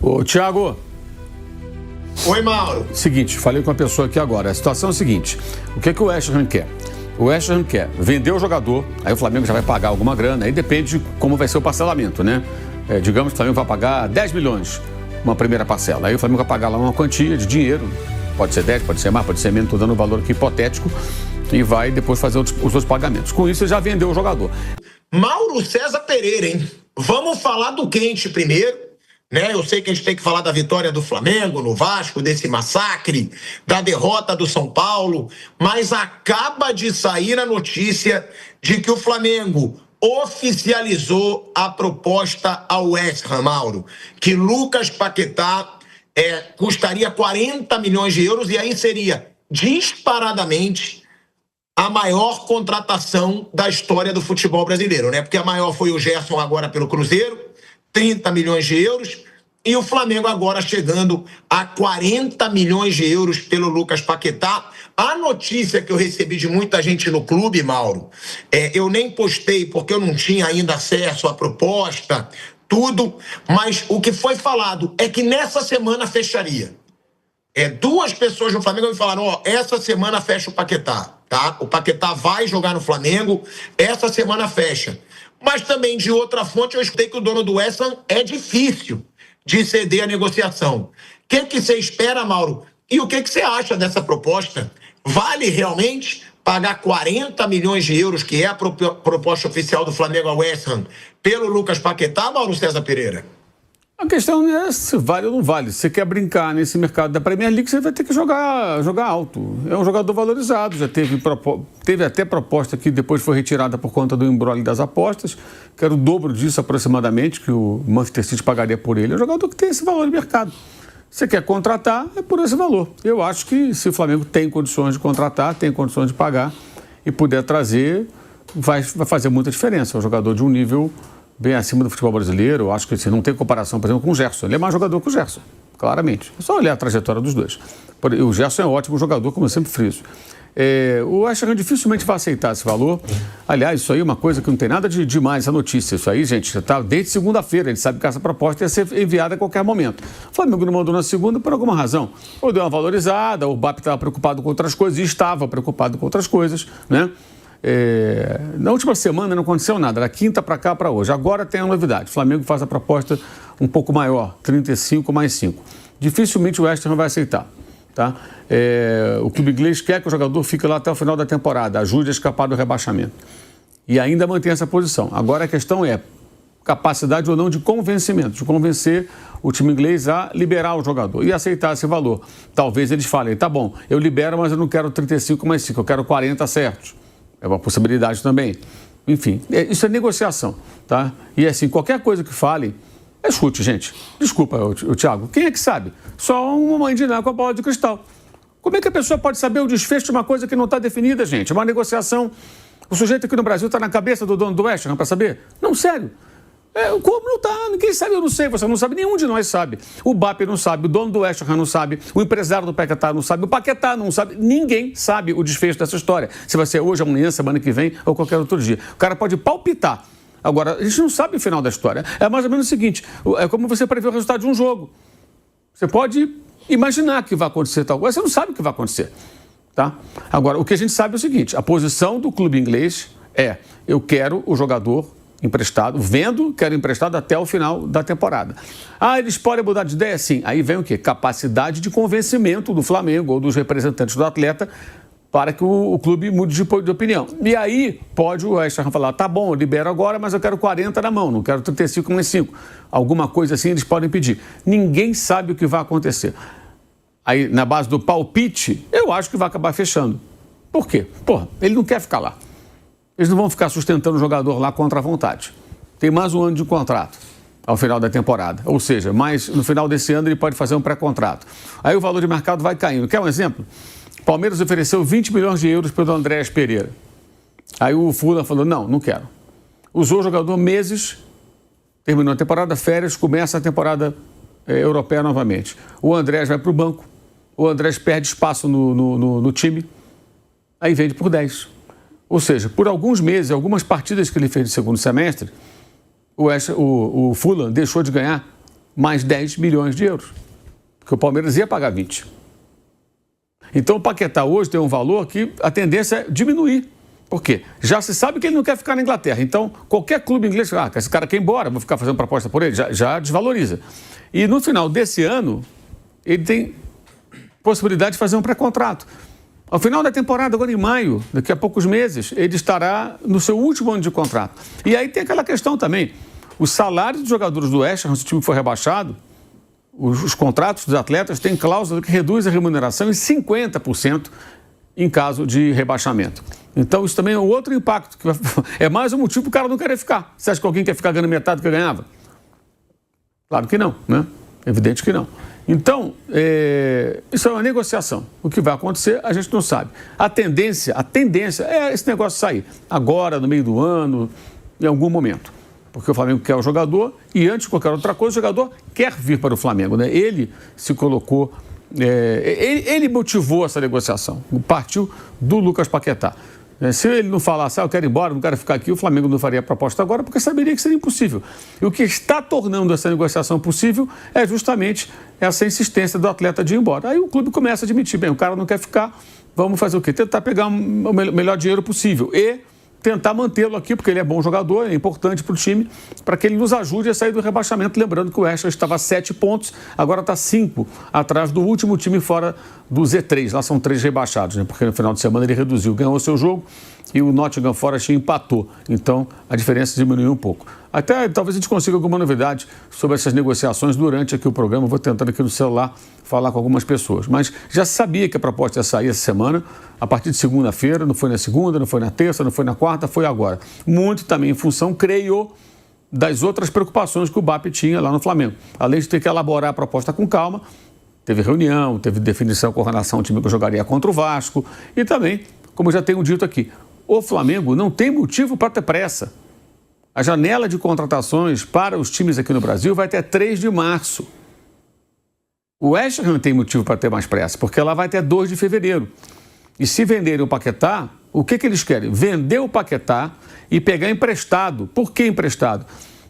Ô, Thiago. Oi, Mauro. Seguinte, falei com uma pessoa aqui agora. A situação é a seguinte: o que o West Ham quer? O West Ham quer vender o jogador, aí o Flamengo já vai pagar alguma grana, aí depende de como vai ser o parcelamento, né? Digamos que o Flamengo vai pagar 10 milhões, uma primeira parcela. Aí o Flamengo vai pagar lá uma quantia de dinheiro, pode ser 10, pode ser mais, pode ser menos, estou dando um valor aqui hipotético, e vai depois fazer os outros pagamentos. Com isso, ele já vendeu o jogador. Mauro César Pereira, hein? Vamos falar do quente primeiro. Né? Eu sei que a gente tem que falar da vitória do Flamengo no Vasco, desse massacre, da derrota do São Paulo, mas acaba de sair a notícia de que o Flamengo oficializou a proposta ao West Ham, Mauro, que Lucas Paquetá custaria 40 milhões de euros e aí seria disparadamente a maior contratação da história do futebol brasileiro, né? Porque a maior foi o Gerson agora pelo Cruzeiro, 30 milhões de euros, e o Flamengo agora chegando a 40 milhões de euros pelo Lucas Paquetá. A notícia que eu recebi de muita gente no clube, Mauro, eu nem postei porque eu não tinha ainda acesso à proposta, tudo, mas o que foi falado é que nessa semana fecharia. Duas pessoas no Flamengo me falaram, essa semana fecha o Paquetá, tá? O Paquetá vai jogar no Flamengo, essa semana fecha. Mas também, de outra fonte, eu escutei que o dono do West Ham é difícil de ceder a negociação. O que você espera, Mauro? E o que você acha dessa proposta? Vale realmente pagar 40 milhões de euros, que é a proposta oficial do Flamengo ao West Ham, pelo Lucas Paquetá, Mauro César Pereira? A questão não é se vale ou não vale. Se você quer brincar nesse mercado da Premier League, você vai ter que jogar alto. É um jogador valorizado, já teve até proposta que depois foi retirada por conta do imbróglio das apostas, que era o dobro disso aproximadamente, que o Manchester City pagaria por ele. É um jogador que tem esse valor de mercado. Você quer contratar, é por esse valor. Eu acho que se o Flamengo tem condições de contratar, tem condições de pagar e puder trazer, vai fazer muita diferença. É um jogador de um nível bem acima do futebol brasileiro. Eu acho que não tem comparação, por exemplo, com o Gerson. Ele é mais jogador que o Gerson, claramente. É só olhar a trajetória dos dois. O Gerson é um ótimo jogador, como eu sempre friso. O West Ham dificilmente vai aceitar esse valor. Aliás, isso aí é uma coisa que não tem nada de demais, essa notícia. Isso aí, gente, já está desde segunda-feira. Ele sabe que essa proposta ia ser enviada a qualquer momento. O Flamengo não mandou na segunda por alguma razão. Ou deu uma valorizada, ou o BAP estava preocupado com outras coisas, e estava preocupado com outras coisas, né? Na última semana não aconteceu nada, da quinta para cá para hoje. Agora tem a novidade, o Flamengo faz a proposta um pouco maior, 35 mais 5. Dificilmente o West Ham vai aceitar, tá? O clube inglês quer que o jogador fique lá até o final da temporada, ajude a escapar do rebaixamento e ainda mantém essa posição. Agora a questão é capacidade ou não de convencimento, de convencer o time inglês a liberar o jogador e aceitar esse valor. Talvez eles falem, tá bom, eu libero, mas eu não quero 35 mais 5, eu quero 40 certos. É uma possibilidade também. Enfim, isso é negociação, tá? E assim, qualquer coisa que fale é chute, gente. Desculpa, o Thiago. Quem é que sabe? Só uma mãe de Ná com a bola de cristal. Como é que a pessoa pode saber o desfecho de uma coisa que não está definida, gente? É uma negociação. O sujeito aqui no Brasil está na cabeça do dono do West Ham para saber? Não, sério. Como não está? Ninguém sabe, eu não sei, você não sabe, nenhum de nós sabe. O BAP não sabe, o dono do West Ham não sabe, o empresário do Paquetá não sabe, o Paquetá não sabe, ninguém sabe o desfecho dessa história. Se vai ser hoje, amanhã, semana que vem ou qualquer outro dia. O cara pode palpitar. Agora, a gente não sabe o final da história. É mais ou menos o seguinte, é como você prever o resultado de um jogo. Você pode imaginar que vai acontecer tal coisa, você não sabe o que vai acontecer. Tá? Agora, o que a gente sabe é o seguinte, a posição do clube inglês eu quero o jogador emprestado, quero emprestado até o final da temporada. Eles podem mudar de ideia? Sim. Aí vem o quê? Capacidade de convencimento do Flamengo ou dos representantes do atleta para que o clube mude de opinião. E aí pode o West Ham falar, tá bom, eu libero agora, mas eu quero 40 na mão, não quero 35 mais 5. Alguma coisa assim eles podem pedir. Ninguém sabe o que vai acontecer. Aí, na base do palpite, eu acho que vai acabar fechando. Por quê? Ele não quer ficar lá. Eles não vão ficar sustentando o jogador lá contra a vontade. Tem mais um ano de contrato ao final da temporada. Ou seja, no final desse ano ele pode fazer um pré-contrato. Aí o valor de mercado vai caindo. Quer um exemplo? O Palmeiras ofereceu 20 milhões de euros pelo Andrés Pereira. Aí o Fulham falou, não quero. Usou o jogador meses, terminou a temporada, férias, começa a temporada europeia novamente. O Andrés vai para o banco, o Andrés perde espaço no time, aí vende por 10. Ou seja, por alguns meses, algumas partidas que ele fez no segundo semestre, o Fulham deixou de ganhar mais 10 milhões de euros, porque o Palmeiras ia pagar 20. Então o Paquetá hoje tem um valor que a tendência é diminuir. Por quê? Já se sabe que ele não quer ficar na Inglaterra. Então, qualquer clube inglês, esse cara quer ir embora, vou ficar fazendo proposta por ele, já desvaloriza. E no final desse ano, ele tem possibilidade de fazer um pré-contrato. Ao final da temporada, agora em maio, daqui a poucos meses, ele estará no seu último ano de contrato. E aí tem aquela questão também. Os salários dos jogadores do West Ham, se o time for rebaixado, os contratos dos atletas têm cláusula que reduz a remuneração em 50% em caso de rebaixamento. Então, isso também é outro impacto. É mais um motivo para o cara não querer ficar. Você acha que alguém quer ficar ganhando metade do que ganhava? Claro que não, né? Evidente que não. Então, isso é uma negociação. O que vai acontecer, a gente não sabe. A tendência é esse negócio sair. Agora, no meio do ano, em algum momento. Porque o Flamengo quer o jogador e, antes de qualquer outra coisa, o jogador quer vir para o Flamengo, né? Ele se colocou... ele motivou essa negociação. Partiu do Lucas Paquetá. Se ele não falasse, eu quero ir embora, não quero ficar aqui, o Flamengo não faria a proposta agora, porque saberia que seria impossível. E o que está tornando essa negociação possível é justamente essa insistência do atleta de ir embora. Aí o clube começa a admitir, bem, o cara não quer ficar, vamos fazer o quê? Tentar pegar o melhor dinheiro possível e tentar mantê-lo aqui, porque ele é bom jogador, é importante para o time, para que ele nos ajude a sair do rebaixamento. Lembrando que o West Ham estava a 7 pontos, agora está 5 atrás do último time fora do Z3. Lá são 3 rebaixados, né? Porque no final de semana ele reduziu, ganhou seu jogo e o Nottingham Forest empatou. Então a diferença diminuiu um pouco. Até talvez a gente consiga alguma novidade sobre essas negociações durante aqui o programa. Eu vou tentando aqui no celular falar com algumas pessoas. Mas já sabia que a proposta ia sair essa semana, a partir de segunda-feira. Não foi na segunda, não foi na terça, não foi na quarta, foi agora. Muito também em função, creio, das outras preocupações que o BAP tinha lá no Flamengo. Além de ter que elaborar a proposta com calma, teve reunião, teve definição com relação ao time que jogaria contra o Vasco. E também, como eu já tenho dito aqui, o Flamengo não tem motivo para ter pressa. A janela de contratações para os times aqui no Brasil vai até 3 de março. O West Ham não tem motivo para ter mais pressa, porque ela vai até 2 de fevereiro. E se venderem o Paquetá, o que eles querem? Vender o Paquetá e pegar emprestado. Por que emprestado?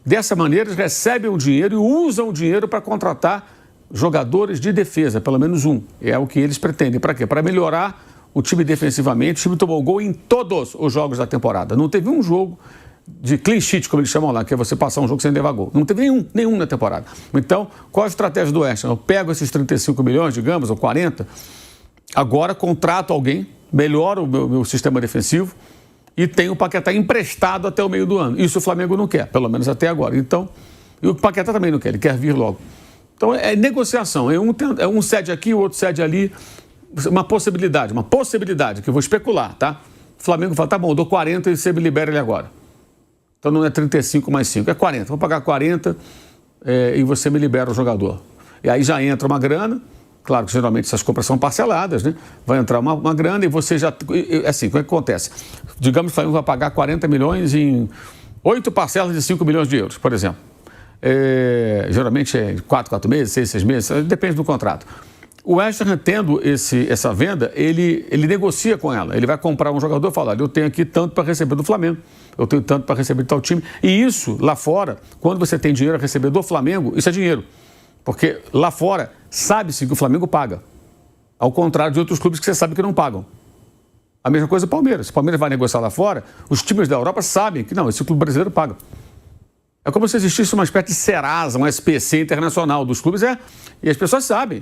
Dessa maneira, eles recebem o dinheiro e usam o dinheiro para contratar jogadores de defesa, pelo menos um. É o que eles pretendem. Para quê? Para melhorar o time defensivamente. O time tomou gol em todos os jogos da temporada. Não teve um jogo de clean sheet, como eles chamam lá, que é você passar um jogo sem levar gol. Não teve nenhum na temporada. Então, qual a estratégia do West Ham? Eu pego esses 35 milhões, digamos, ou 40, agora contrato alguém, melhoro o meu sistema defensivo e tenho o Paquetá emprestado até o meio do ano. Isso o Flamengo não quer, pelo menos até agora. Então, e o Paquetá também não quer, ele quer vir logo. Então, é negociação. Um cede aqui, o outro cede ali. Uma possibilidade, que eu vou especular, tá? O Flamengo fala, tá bom, eu dou 40 e você me libera ele agora. Então não é 35 mais 5, é 40. Vou pagar 40 e você me libera o jogador. E aí já entra uma grana, claro que geralmente essas compras são parceladas, né? Vai entrar uma grana e você já... Assim, como é que acontece? Digamos que o Flamengo vai pagar 40 milhões em 8 parcelas de 5 milhões de euros, por exemplo. Geralmente é 4 meses, 6 meses, depende do contrato. O West Ham, tendo essa venda, ele negocia com ela. Ele vai comprar um jogador e fala, olha, eu tenho aqui tanto para receber do Flamengo, eu tenho tanto para receber de tal time. E isso, lá fora, quando você tem dinheiro a receber do Flamengo, isso é dinheiro. Porque lá fora, sabe-se que o Flamengo paga. Ao contrário de outros clubes que você sabe que não pagam. A mesma coisa o Palmeiras. Se o Palmeiras vai negociar lá fora, os times da Europa sabem que não, esse clube brasileiro paga. É como se existisse uma espécie de Serasa, um SPC internacional dos clubes, e as pessoas sabem.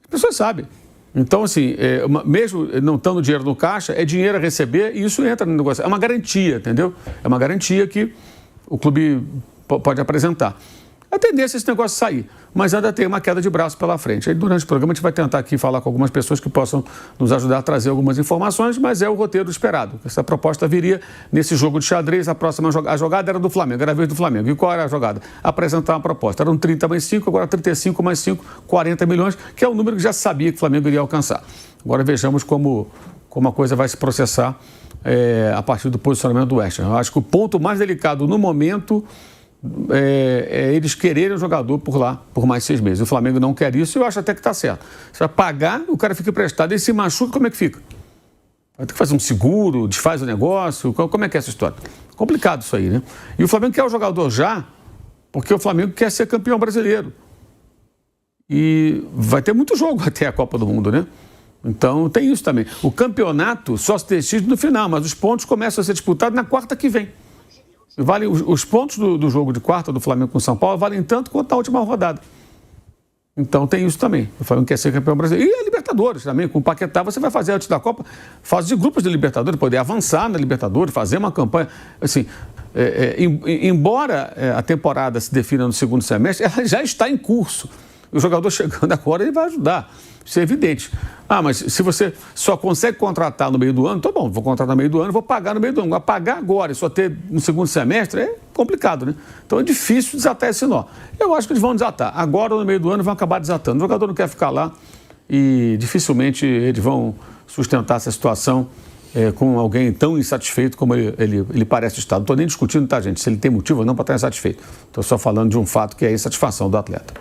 As pessoas sabem. Então, assim, mesmo não estando dinheiro no caixa, é dinheiro a receber e isso entra no negócio. É uma garantia, entendeu? É uma garantia que o clube pode apresentar. A tendência é esse negócio sair, mas ainda tem uma queda de braço pela frente. Aí, durante o programa, a gente vai tentar aqui falar com algumas pessoas que possam nos ajudar a trazer algumas informações, mas é o roteiro esperado. Essa proposta viria nesse jogo de xadrez, a jogada era do Flamengo, era a vez do Flamengo. E qual era a jogada? Apresentar uma proposta. Eram 30 mais 5, agora 35 mais 5, 40 milhões, que é um número que já sabia que o Flamengo iria alcançar. Agora vejamos como a coisa vai se processar a partir do posicionamento do West Ham. Eu acho que o ponto mais delicado no momento é eles quererem o jogador por lá por mais 6 meses. O Flamengo não quer isso e eu acho até que está certo. Se vai pagar, o cara fica emprestado, ele se machuca, como é que fica? Vai ter que fazer um seguro, desfaz o negócio, como é que é essa história? Complicado isso aí, né? E o Flamengo quer o jogador já, porque o Flamengo quer ser campeão brasileiro. E vai ter muito jogo até a Copa do Mundo, né? Então tem isso também. O campeonato só se decide no final, mas os pontos começam a ser disputados na quarta que vem. Vale, os pontos do jogo de quarta do Flamengo com o São Paulo valem tanto quanto na última rodada. Então tem isso também. O Flamengo quer ser campeão brasileiro. E a Libertadores também. Com o Paquetá você vai fazer antes da Copa fase de grupos de Libertadores, poder avançar na Libertadores, fazer uma campanha. Assim, embora a temporada se defina no segundo semestre, ela já está em curso. O jogador chegando agora, ele vai ajudar. Isso é evidente. Mas se você só consegue contratar no meio do ano, tá bom, vou contratar no meio do ano, vou pagar no meio do ano. Agora, pagar agora e só ter no segundo semestre é complicado, né? Então é difícil desatar esse nó. Eu acho que eles vão desatar. Agora, no meio do ano, vão acabar desatando. O jogador não quer ficar lá e dificilmente eles vão sustentar essa situação com alguém tão insatisfeito como ele parece estar. Não estou nem discutindo, tá, gente? Se ele tem motivo ou não para estar insatisfeito. Estou só falando de um fato que é a insatisfação do atleta.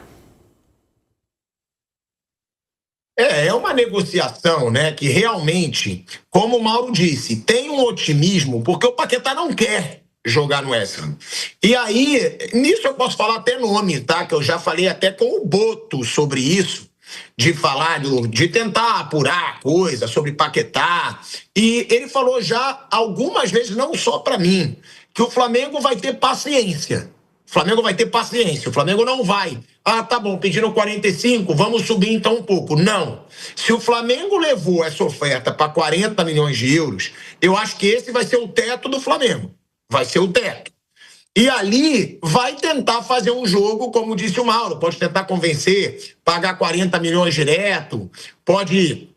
É uma negociação, né, que realmente, como o Mauro disse, tem um otimismo, porque o Paquetá não quer jogar no West Ham. E aí, nisso eu posso falar até nome, tá? Que eu já falei até com o Boto sobre isso, de falar, de tentar apurar coisa sobre Paquetá. E ele falou já algumas vezes, não só para mim, que o Flamengo vai ter paciência. O Flamengo vai ter paciência, o Flamengo não vai. Tá bom, pediram 45, vamos subir então um pouco. Não. Se o Flamengo levou essa oferta para 40 milhões de euros, eu acho que esse vai ser o teto do Flamengo. Vai ser o teto. E ali vai tentar fazer um jogo, como disse o Mauro, pode tentar convencer, pagar 40 milhões direto, pode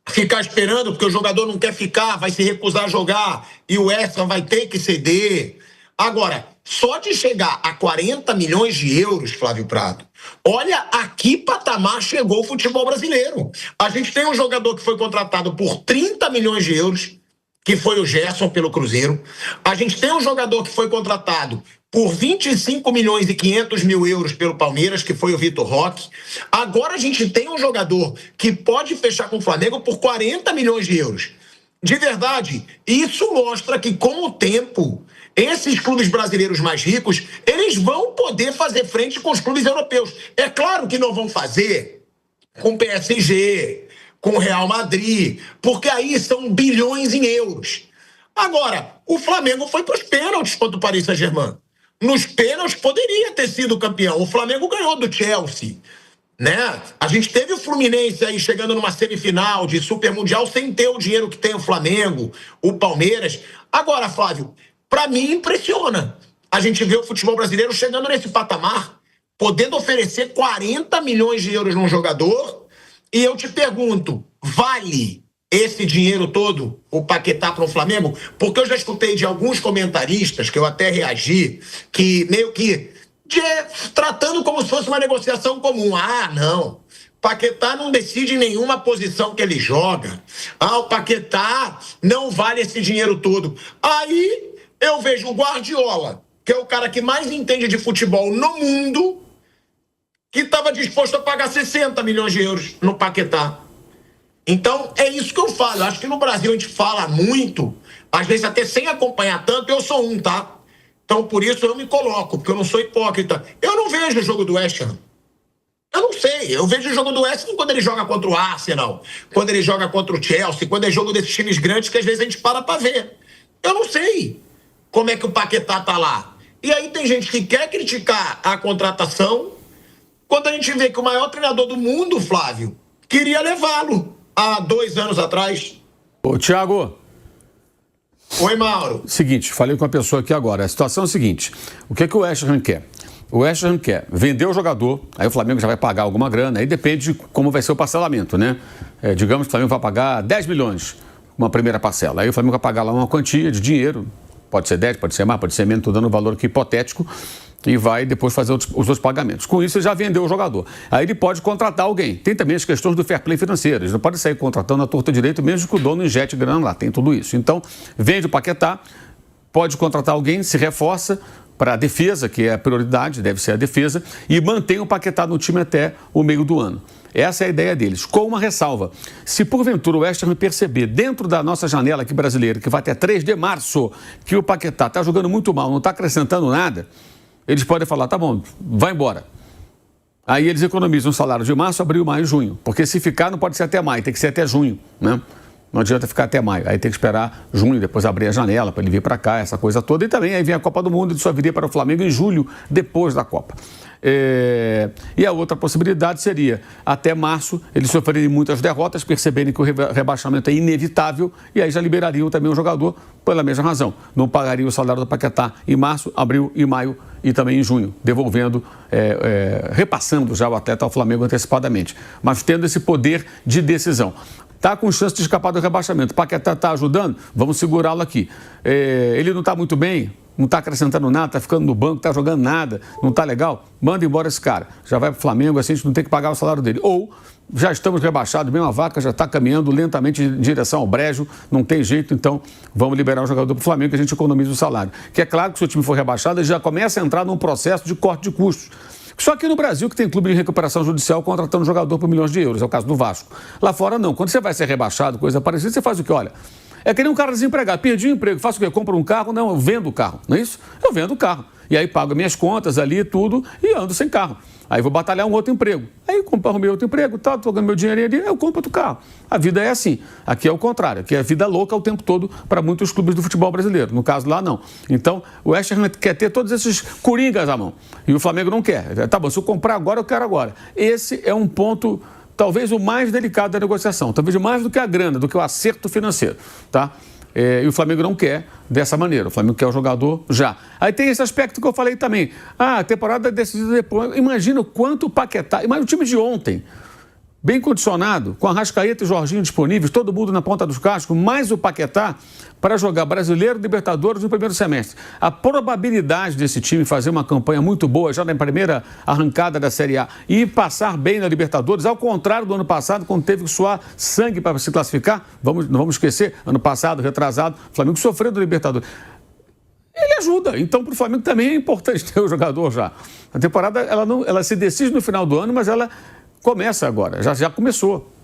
ficar esperando porque o jogador não quer ficar, vai se recusar a jogar e o West Ham vai ter que ceder. Agora, só de chegar a 40 milhões de euros, Flávio Prado, olha a que patamar chegou o futebol brasileiro. A gente tem um jogador que foi contratado por 30 milhões de euros, que foi o Gerson pelo Cruzeiro. A gente tem um jogador que foi contratado por 25 milhões e 500 mil euros pelo Palmeiras, que foi o Vitor Roque. Agora a gente tem um jogador que pode fechar com o Flamengo por 40 milhões de euros. De verdade, isso mostra que com o tempo, esses clubes brasileiros mais ricos, eles vão poder fazer frente com os clubes europeus. É claro que não vão fazer com o PSG, com o Real Madrid, porque aí são bilhões em euros. Agora, o Flamengo foi para os pênaltis contra o Paris Saint-Germain. Nos pênaltis poderia ter sido campeão. O Flamengo ganhou do Chelsea, né? A gente teve o Fluminense aí chegando numa semifinal de Super Mundial sem ter o dinheiro que tem o Flamengo, o Palmeiras. Agora, Flávio, para mim impressiona a gente vê o futebol brasileiro chegando nesse patamar, podendo oferecer 40 milhões de euros num jogador. E eu te pergunto, vale esse dinheiro todo o Paquetá para o Flamengo? Porque eu já escutei de alguns comentaristas, que eu até reagi, que meio que tratando como se fosse uma negociação comum. Não. Paquetá não decide em nenhuma posição que ele joga. O Paquetá não vale esse dinheiro todo. Aí eu vejo o Guardiola, que é o cara que mais entende de futebol no mundo, que estava disposto a pagar 60 milhões de euros no Paquetá. Então, é isso que eu falo. Eu acho que no Brasil a gente fala muito, às vezes até sem acompanhar tanto. Eu sou um, tá? Então, por isso eu me coloco, porque eu não sou hipócrita. Eu não vejo o jogo do West Ham. Eu não sei. Eu vejo o jogo do West Ham quando ele joga contra o Arsenal, quando ele joga contra o Chelsea, quando é jogo desses times grandes que às vezes a gente para ver. Eu não sei como é que o Paquetá tá lá. E aí tem gente que quer criticar a contratação, quando a gente vê que o maior treinador do mundo, Flávio, queria levá-lo há 2 anos atrás. Ô, Thiago. Oi, Mauro. Seguinte, falei com a pessoa aqui agora. A situação é a seguinte. O que é que o West Ham quer? O West Ham quer vender o jogador, aí o Flamengo já vai pagar alguma grana, aí depende de como vai ser o parcelamento, né? Digamos que o Flamengo vai pagar 10 milhões, uma primeira parcela. Aí o Flamengo vai pagar lá uma quantia de dinheiro, pode ser 10, pode ser mais, pode ser menos, estou dando um valor aqui hipotético, e vai depois fazer os outros pagamentos. Com isso, ele já vendeu o jogador. Aí ele pode contratar alguém. Tem também as questões do fair play financeiro. Ele não pode sair contratando a torta direito, mesmo que o dono injete grana lá. Tem tudo isso. Então, vende o Paquetá, pode contratar alguém, se reforça para a defesa, que é a prioridade, deve ser a defesa, e mantém o Paquetá no time até o meio do ano. Essa é a ideia deles, com uma ressalva. Se porventura o West Ham perceber, dentro da nossa janela aqui brasileira, que vai até 3 de março, que o Paquetá está jogando muito mal, não está acrescentando nada, eles podem falar, tá bom, vai embora. Aí eles economizam o salário de março, abril, maio e junho. Porque se ficar, não pode ser até maio, tem que ser até junho, né? Não adianta ficar até maio. Aí tem que esperar junho, depois abrir a janela para ele vir para cá, essa coisa toda. E também aí vem a Copa do Mundo, ele só viria para o Flamengo em julho, depois da Copa. E a outra possibilidade seria, até março, eles sofrerem muitas derrotas, perceberem que o rebaixamento é inevitável e aí já liberariam também o jogador pela mesma razão. Não pagariam o salário do Paquetá em março, abril e maio e também em junho, devolvendo, repassando já o atleta ao Flamengo antecipadamente, mas tendo esse poder de decisão. Está com chance de escapar do rebaixamento. O Paquetá está ajudando? Vamos segurá-lo aqui. Ele não está muito bem, não está acrescentando nada, está ficando no banco, está jogando nada, não está legal? Manda embora esse cara. Já vai para o Flamengo, assim a gente não tem que pagar o salário dele. Ou já estamos rebaixados, mesmo a vaca já está caminhando lentamente em direção ao brejo, não tem jeito, então vamos liberar o jogador para o Flamengo que a gente economiza o salário. Que é claro que se o time for rebaixado, ele já começa a entrar num processo de corte de custos. Só aqui no Brasil que tem clube de recuperação judicial contratando jogador por milhões de euros, é o caso do Vasco. Lá fora não, quando você vai ser rebaixado, coisa parecida, você faz o quê? Olha, é que nem um cara desempregado, perdi o emprego, faço o quê? Compro um carro? Não, eu vendo o carro, não é isso? Eu vendo o carro. E aí pago minhas contas ali, tudo, e ando sem carro. Aí vou batalhar um outro emprego. Aí arrumei outro emprego, tá, tô ganhando meu dinheirinho ali, eu compro outro carro. A vida é assim. Aqui é o contrário, aqui é vida louca o tempo todo para muitos clubes do futebol brasileiro. No caso lá, não. Então, o West Ham quer ter todos esses coringas à mão. E o Flamengo não quer. Tá bom, se eu comprar agora, eu quero agora. Esse é um ponto, talvez o mais delicado da negociação. Talvez mais do que a grana, do que o acerto financeiro, tá? E o Flamengo não quer dessa maneira. O Flamengo quer o jogador já. Aí tem esse aspecto que eu falei também. A temporada é decidida depois. Imagina o quanto o Paquetá... Imagina o time de ontem, bem condicionado, com a Arrascaeta e Jorginho disponíveis, todo mundo na ponta dos cascos, mais o Paquetá para jogar Brasileiro e Libertadores no primeiro semestre. A probabilidade desse time fazer uma campanha muito boa já na primeira arrancada da Série A e passar bem na Libertadores, ao contrário do ano passado, quando teve que suar sangue para se classificar, não vamos esquecer, ano passado, retrasado, o Flamengo sofreu da Libertadores. Ele ajuda, então para o Flamengo também é importante ter o jogador já. A temporada ela se decide no final do ano, mas ela começa agora, já começou.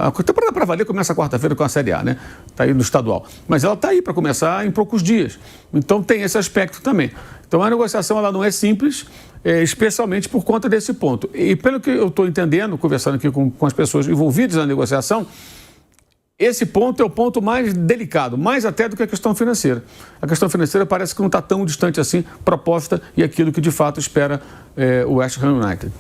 A temporada para valer começa quarta-feira com a Série A, né? Está aí no estadual. Mas ela está aí para começar em poucos dias. Então tem esse aspecto também. Então a negociação ela não é simples, especialmente por conta desse ponto. E pelo que eu estou entendendo, conversando aqui com as pessoas envolvidas na negociação, esse ponto é o ponto mais delicado, mais até do que a questão financeira. A questão financeira parece que não está tão distante assim, proposta e aquilo que de fato espera o West Ham United.